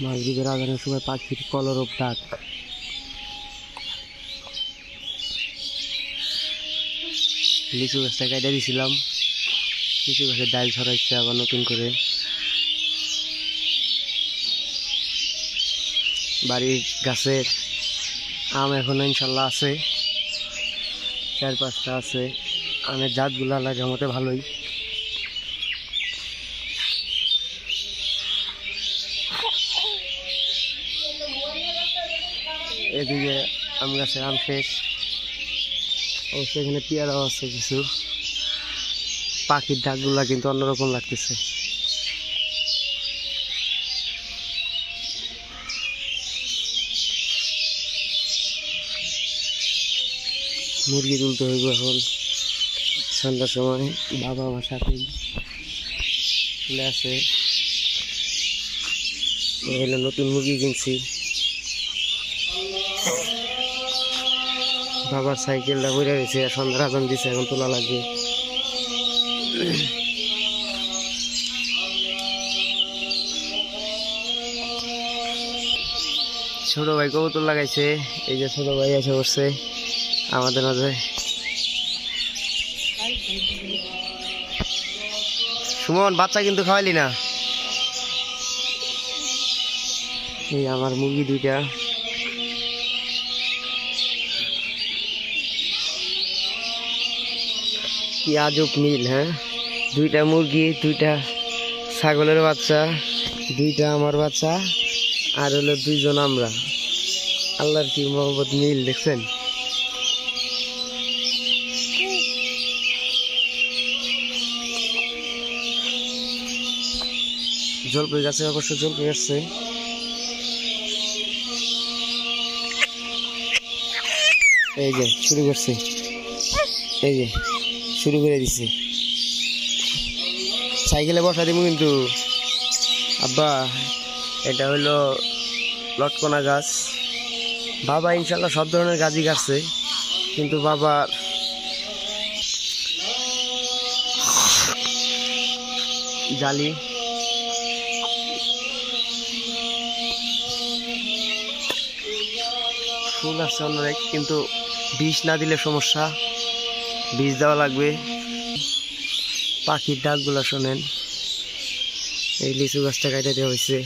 মাগরিবের আজানের সময় পাখির কলরব ডাক। লিচু গাছটা কেটে দিয়েছিলাম, লিচু গাছের ডাল ছড়াইছে আবার নতুন করে। বাড়ির গাছের আম এখনো ইনশাল্লাহ আছে, 4-5টা আছে। আমের জাতগুলো আল্লাহর রহমতে ভালোই। এদিকে আম গাছের আম শেষ, অবশ্য এখানে পেয়ারাও আছে কিছু। পাখির ডাকগুলা কিন্তু অন্যরকম লাগতেছে। মুরগি তুলতে হইব এখন সন্ধ্যার সময়। বাবা আমার সাথেই চলে আসে। এগুলো নতুন মুরগি কিনছি। বাবার সাইকেলটা বইরা গেছে, সন্ধ্যার আজান দিছে, এখন তোলা লাগবে। ছোট ভাই কবুতর লাগাইছে, এই যে ছোট ভাই এসে বসছে আমাদের মাঝে। সুমন, বাচ্চা কিন্তু খাওয়ালি না। এই আমার মুরগি দুইটা, কি আজব মিল। হ্যাঁ, 2টা মুরগি, 2টা ছাগলের বাচ্চা, 2টা আমার বাচ্চা, আর হলো 2জন আমরা। আল্লাহর কি মহব্বত মিল দেখছেন। জলপাই গাছে অবশ্য জলপাই আসছে। এই যে শুরু করছে, এই যে শুরু করে দিছে। সাইকেলে বসা দিব কিন্তু আব্বা। এটা হলো লটকনা গাছ। বাবা ইনশাল্লাহ সব ধরনের গাছই কাটছে, কিন্তু বাবা জালি ফুল আসছে অনেক, কিন্তু বিষ না দিলে সমস্যা, বিষ দেওয়া লাগবে। পাখির ডাকগুলো শোনেন। এই লিচু গাছটা কেটে দেওয়া হয়েছে।